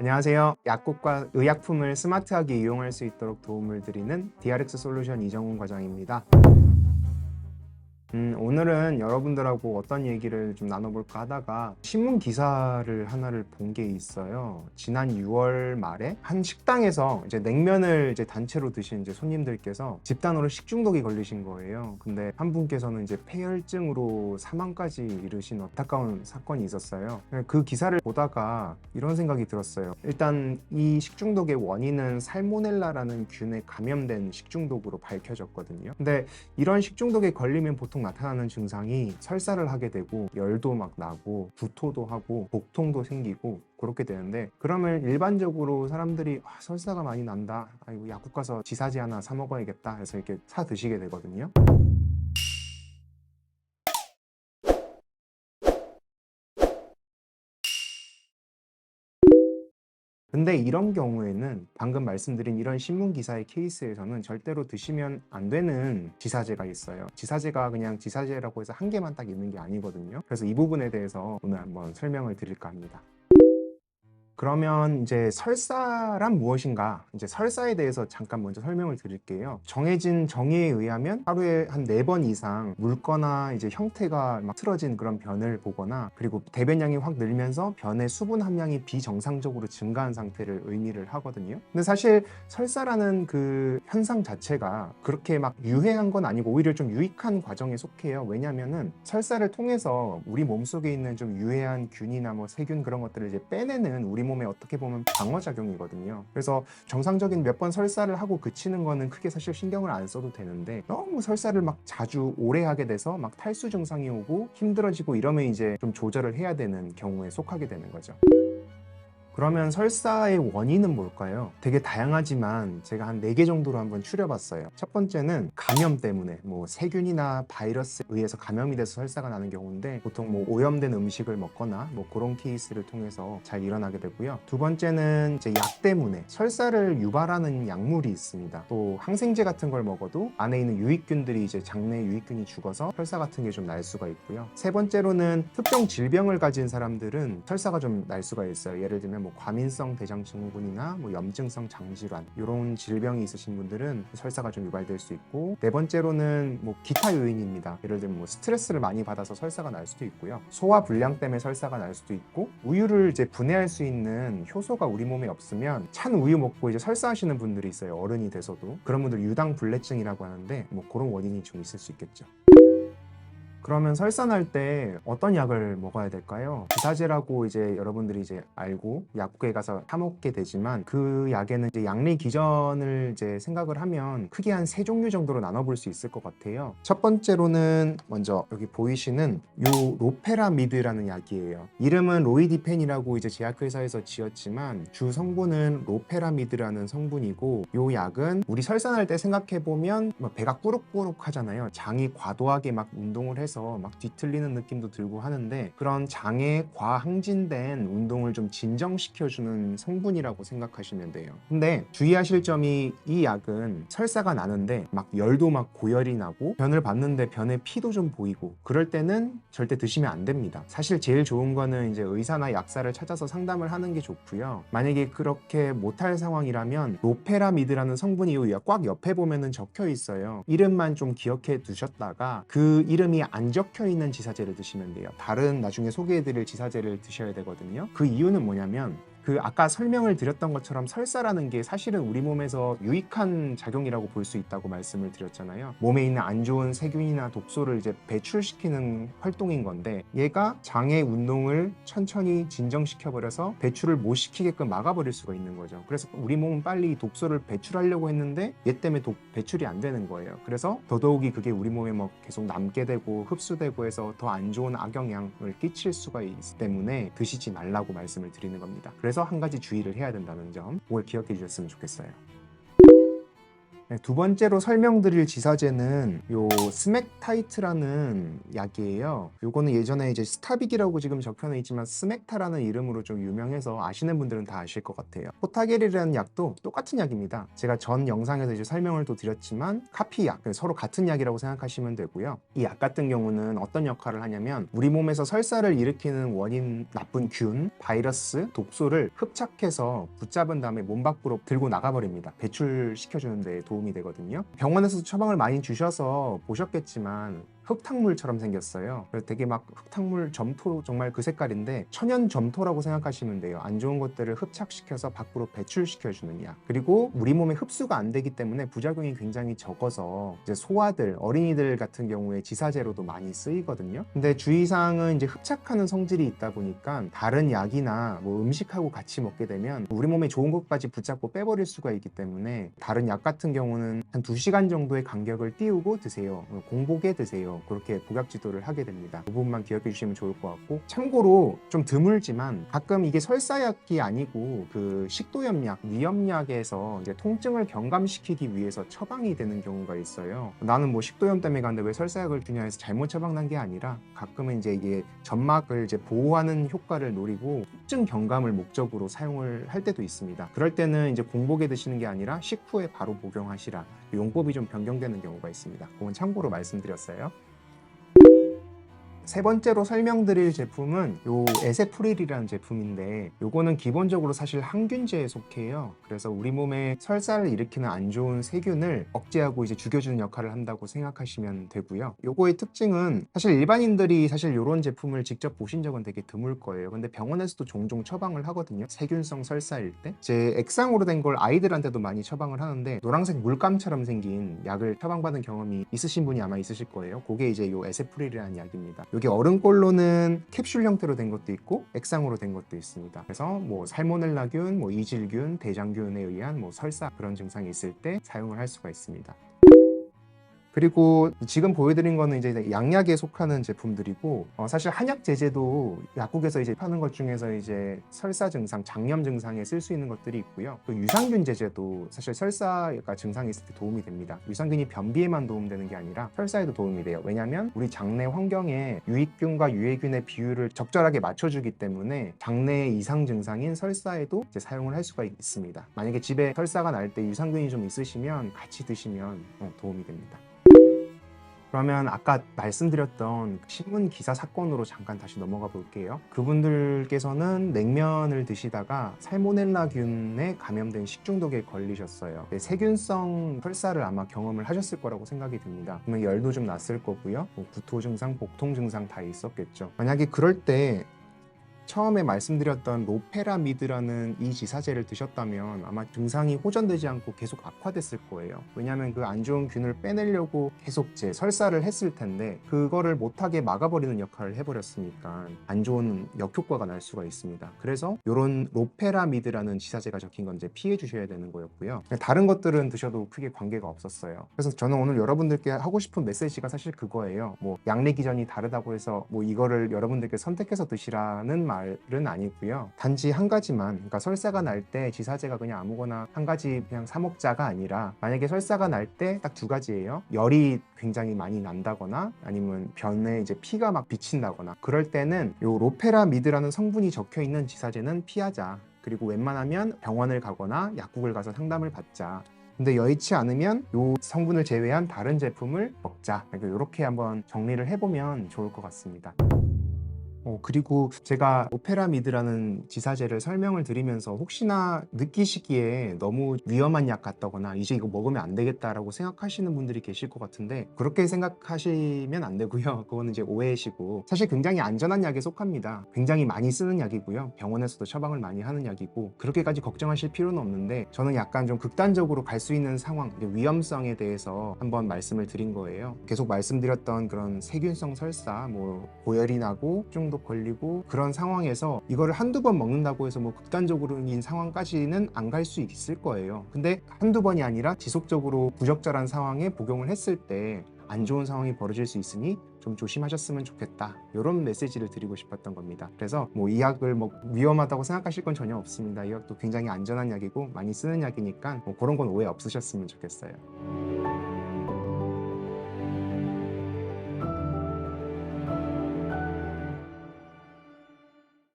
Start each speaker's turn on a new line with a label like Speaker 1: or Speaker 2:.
Speaker 1: 안녕하세요. 약국과 의약품을 스마트하게 이용할 수 있도록 도움을 드리는 DRX 솔루션 이정훈 과장입니다. 오늘은 여러분들하고 어떤 얘기를 좀 나눠볼까 하다가 신문 기사를 하나를 본 게 있어요. 지난 6월 말에 한 식당에서 이제 냉면을 이제 단체로 드신 이제 손님들께서 집단으로 식중독이 걸리신 거예요. 근데 한 분께서는 이제 폐혈증으로 사망까지 이르신 안타까운 사건이 있었어요. 그 기사를 보다가 이런 생각이 들었어요. 일단 이 식중독의 원인은 살모넬라라는 균에 감염된 식중독으로 밝혀졌거든요. 근데 이런 식중독에 걸리면 보통 나타나는 증상이 설사를 하게 되고 열도 막 나고 구토도 하고 복통도 생기고 그렇게 되는데, 그러면 일반적으로 사람들이 설사가 많이 난다, 아이고 약국 가서 지사제 하나 사 먹어야겠다 해서 이렇게 사 드시게 되거든요. 근데 이런 경우에는 방금 말씀드린 이런 신문 기사의 케이스에서는 절대로 드시면 안 되는 지사제가 있어요. 지사제가 그냥 지사제라고 해서 한 개만 딱 있는 게 아니거든요. 그래서 이 부분에 대해서 오늘 한번 설명을 드릴까 합니다. 그러면 이제 설사란 무엇인가? 이제 설사에 대해서 잠깐 먼저 설명을 드릴게요. 정해진 정의에 의하면 하루에 한 4번 이상 묽거나 이제 형태가 막 틀어진 그런 변을 보거나, 그리고 대변량이 확 늘면서 변의 수분 함량이 비정상적으로 증가한 상태를 의미를 하거든요. 근데 사실 설사라는 그 현상 자체가 그렇게 막 유해한 건 아니고 오히려 좀 유익한 과정에 속해요. 왜냐면은 설사를 통해서 우리 몸속에 있는 좀 유해한 균이나 뭐 세균 그런 것들을 이제 빼내는 우리 몸에 어떻게 보면 방어작용이거든요. 그래서 정상적인 몇 번 설사를 하고 그치는 거는 크게 사실 신경을 안 써도 되는데, 너무 설사를 막 자주 오래 하게 돼서 막 탈수 증상이 오고 힘들어지고 이러면 이제 좀 조절을 해야 되는 경우에 속하게 되는 거죠. 그러면 설사의 원인은 뭘까요? 되게 다양하지만 제가 한 4개 정도로 한번 추려봤어요. 첫 번째는 감염 때문에 뭐 세균이나 바이러스에 의해서 감염이 돼서 설사가 나는 경우인데, 보통 뭐 오염된 음식을 먹거나 뭐 그런 케이스를 통해서 잘 일어나게 되고요. 두 번째는 이제 약 때문에 설사를 유발하는 약물이 있습니다. 또 항생제 같은 걸 먹어도 안에 있는 유익균들이 이제 장내 유익균이 죽어서 설사 같은 게 좀 날 수가 있고요. 세 번째로는 특정 질병을 가진 사람들은 설사가 좀 날 수가 있어요. 예를 들면 뭐 과민성 대장 증후군이나 뭐 염증성 장질환 이런 질병이 있으신 분들은 설사가 좀 유발될 수 있고, 네 번째로는 뭐 기타 요인입니다. 예를 들면 뭐 스트레스를 많이 받아서 설사가 날 수도 있고요. 소화 불량 때문에 설사가 날 수도 있고, 우유를 이제 분해할 수 있는 효소가 우리 몸에 없으면 찬 우유 먹고 이제 설사하시는 분들이 있어요. 어른이 돼서도. 그런 분들 유당불내증이라고 하는데 뭐 그런 원인이 좀 있을 수 있겠죠. 그러면 설사 날 때 어떤 약을 먹어야 될까요? 지사제라고 이제 여러분들이 이제 알고 약국에 가서 사 먹게 되지만, 그 약에는 이제 약리 기전을 이제 생각을 하면 크게 한 3종류 정도로 나눠볼 수 있을 것 같아요. 첫 번째로는 먼저 여기 보이시는 요 로페라미드라는 약이에요. 이름은 로이디펜이라고 이제 제약회사에서 지었지만 주 성분은 로페라미드라는 성분이고, 요 약은 우리 설사 날 때 생각해보면 뭐 배가 꾸룩꾸룩 하잖아요. 장이 과도하게 막 운동을 해서 막 뒤틀리는 느낌도 들고 하는데, 그런 장에 과항진된 운동을 좀 진정시켜주는 성분이라고 생각하시면 돼요. 근데 주의하실 점이, 이 약은 설사가 나는데 막 열도 막 고열이 나고 변을 봤는데 변에 피도 좀 보이고 그럴 때는 절대 드시면 안 됩니다. 사실 제일 좋은 거는 이제 의사나 약사를 찾아서 상담을 하는 게 좋고요. 만약에 그렇게 못할 상황이라면 로페라미드라는 성분이 꽉 옆에 보면은 적혀 있어요. 이름만 좀 기억해 두셨다가 그 이름이 안 적혀 있는 지사제를 드시면 돼요. 다른 나중에 소개해드릴 지사제를 드셔야 되거든요. 그 이유는 뭐냐면, 그 아까 설명을 드렸던 것처럼 설사라는 게 사실은 우리 몸에서 유익한 작용이라고 볼 수 있다고 말씀을 드렸잖아요. 몸에 있는 안 좋은 세균이나 독소를 이제 배출시키는 활동인 건데, 얘가 장의 운동을 천천히 진정시켜 버려서 배출을 못 시키게끔 막아버릴 수가 있는 거죠. 그래서 우리 몸은 빨리 독소를 배출하려고 했는데 얘 때문에 배출이 안 되는 거예요. 그래서 더더욱이 그게 우리 몸에 뭐 계속 남게 되고 흡수되고 해서 더 안 좋은 악영향을 끼칠 수가 있기 때문에 드시지 말라고 말씀을 드리는 겁니다. 그래서 한 가지 주의를 해야 된다는 점, 그걸 기억해 주셨으면 좋겠어요. 네, 두 번째로 설명드릴 지사제는 요 스맥타이트라는 약이에요. 요거는 예전에 이제 스타빅이라고 지금 적혀져 있지만 스맥타라는 이름으로 좀 유명해서 아시는 분들은 다 아실 것 같아요. 포타게릴이라는 약도 똑같은 약입니다. 제가 전 영상에서 이제 설명을 또 드렸지만 카피약, 서로 같은 약이라고 생각하시면 되고요. 이 약 같은 경우는 어떤 역할을 하냐면 우리 몸에서 설사를 일으키는 원인 나쁜 균, 바이러스, 독소를 흡착해서 붙잡은 다음에 몸 밖으로 들고 나가버립니다. 배출시켜주는 데 도움이 되거든요. 병원에서 처방을 많이 주셔서 보셨겠지만 흙탕물처럼 생겼어요. 그래서 되게 막 흙탕물 점토, 정말 그 색깔인데 천연 점토라고 생각하시면 돼요. 안 좋은 것들을 흡착시켜서 밖으로 배출시켜주는 약. 그리고 우리 몸에 흡수가 안 되기 때문에 부작용이 굉장히 적어서 이제 소아들, 어린이들 같은 경우에 지사제로도 많이 쓰이거든요. 근데 주의사항은 이제 흡착하는 성질이 있다 보니까 다른 약이나 뭐 음식하고 같이 먹게 되면 우리 몸에 좋은 것까지 붙잡고 빼버릴 수가 있기 때문에 다른 약 같은 경우는 한 2시간 정도의 간격을 띄우고 드세요. 공복에 드세요. 그렇게 복약 지도를 하게 됩니다. 그 부분만 기억해 주시면 좋을 것 같고, 참고로 좀 드물지만 가끔 이게 설사약이 아니고 그 식도염약, 위염약에서 이제 통증을 경감시키기 위해서 처방이 되는 경우가 있어요. 나는 뭐 식도염 때문에 갔는데 왜 설사약을 주냐 해서 잘못 처방난 게 아니라 가끔은 이제 이게 점막을 이제 보호하는 효과를 노리고 통증 경감을 목적으로 사용을 할 때도 있습니다. 그럴 때는 이제 공복에 드시는 게 아니라 식후에 바로 복용하시라. 용법이 좀 변경되는 경우가 있습니다. 그건 참고로 말씀드렸어요. 세 번째로 설명드릴 제품은 요 에세프릴이라는 제품인데, 요거는 기본적으로 사실 항균제에 속해요. 그래서 우리 몸에 설사를 일으키는 안 좋은 세균을 억제하고 이제 죽여주는 역할을 한다고 생각하시면 되고요. 요거의 특징은 사실 일반인들이 사실 요런 제품을 직접 보신 적은 되게 드물 거예요. 근데 병원에서도 종종 처방을 하거든요. 세균성 설사일 때. 제 액상으로 된 걸 아이들한테도 많이 처방을 하는데, 노란색 물감처럼 생긴 약을 처방받은 경험이 있으신 분이 아마 있으실 거예요. 그게 이제 요 에세프릴이라는 약입니다. 여기 얼음꼴로는 캡슐 형태로 된 것도 있고 액상으로 된 것도 있습니다. 그래서 뭐 살모넬라균, 뭐 이질균, 대장균에 의한 뭐 설사, 그런 증상이 있을 때 사용을 할 수가 있습니다. 그리고 지금 보여드린 거는 이제 양약에 속하는 제품들이고, 사실 한약 제제도 약국에서 이제 파는 것 중에서 이제 설사 증상, 장염 증상에 쓸 수 있는 것들이 있고요. 또 유산균 제제도 사실 설사가 증상이 있을 때 도움이 됩니다. 유산균이 변비에만 도움되는 게 아니라 설사에도 도움이 돼요. 왜냐하면 우리 장내 환경에 유익균과 유해균의 비율을 적절하게 맞춰주기 때문에 장내의 이상 증상인 설사에도 이제 사용을 할 수가 있습니다. 만약에 집에 설사가 날 때 유산균이 좀 있으시면 같이 드시면 도움이 됩니다. 그러면 아까 말씀드렸던 신문 기사 사건으로 잠깐 다시 넘어가 볼게요. 그분들께서는 냉면을 드시다가 살모넬라균에 감염된 식중독에 걸리셨어요. 세균성 설사를 아마 경험을 하셨을 거라고 생각이 듭니다. 그러면 열도 좀 났을 거고요. 뭐 구토 증상, 복통 증상 다 있었겠죠. 만약에 그럴 때 처음에 말씀드렸던 로페라미드라는 이 지사제를 드셨다면 아마 증상이 호전되지 않고 계속 악화됐을 거예요. 왜냐하면 그 안 좋은 균을 빼내려고 계속 설사를 했을 텐데 그거를 못하게 막아버리는 역할을 해버렸으니까 안 좋은 역효과가 날 수가 있습니다. 그래서 이런 로페라미드라는 지사제가 적힌 건 이제 피해 주셔야 되는 거였고요. 다른 것들은 드셔도 크게 관계가 없었어요. 그래서 저는 오늘 여러분들께 하고 싶은 메시지가 사실 그거예요. 뭐 약내 기전이 다르다고 해서 뭐 이거를 여러분들께 선택해서 드시라는 말은 아니고요. 단지 한 가지만, 그러니까 설사가 날 때 지사제가 그냥 아무거나 한 가지 그냥 사 먹자가 아니라, 만약에 설사가 날 때 딱 두 가지예요. 열이 굉장히 많이 난다거나 아니면 변에 이제 피가 막 비친다거나, 그럴 때는 요 로페라미드라는 성분이 적혀 있는 지사제는 피하자. 그리고 웬만하면 병원을 가거나 약국을 가서 상담을 받자. 근데 여의치 않으면 이 성분을 제외한 다른 제품을 먹자. 이렇게 한번 정리를 해보면 좋을 것 같습니다. 그리고 제가 오페라미드라는 지사제를 설명을 드리면서 혹시나 느끼시기에 너무 위험한 약 같다거나 이제 이거 먹으면 안 되겠다라고 생각하시는 분들이 계실 것 같은데, 그렇게 생각하시면 안 되고요. 그거는 이제 오해시고, 사실 굉장히 안전한 약에 속합니다. 굉장히 많이 쓰는 약이고요. 병원에서도 처방을 많이 하는 약이고, 그렇게까지 걱정하실 필요는 없는데, 저는 약간 좀 극단적으로 갈 수 있는 상황, 위험성에 대해서 한번 말씀을 드린 거예요. 계속 말씀드렸던 그런 세균성 설사, 뭐 고열이 나고 식중독 정도 걸리고 그런 상황에서 이거를 한두 번 먹는다고 해서 뭐 극단적인 상황까지는 안 갈 수 있을 거예요. 근데 한두 번이 아니라 지속적으로 부적절한 상황에 복용을 했을 때 안 좋은 상황이 벌어질 수 있으니 좀 조심하셨으면 좋겠다, 이런 메시지를 드리고 싶었던 겁니다. 그래서 뭐 이 약을 뭐 위험하다고 생각하실 건 전혀 없습니다. 이 약도 굉장히 안전한 약이고 많이 쓰는 약이니까 뭐 그런 건 오해 없으셨으면 좋겠어요.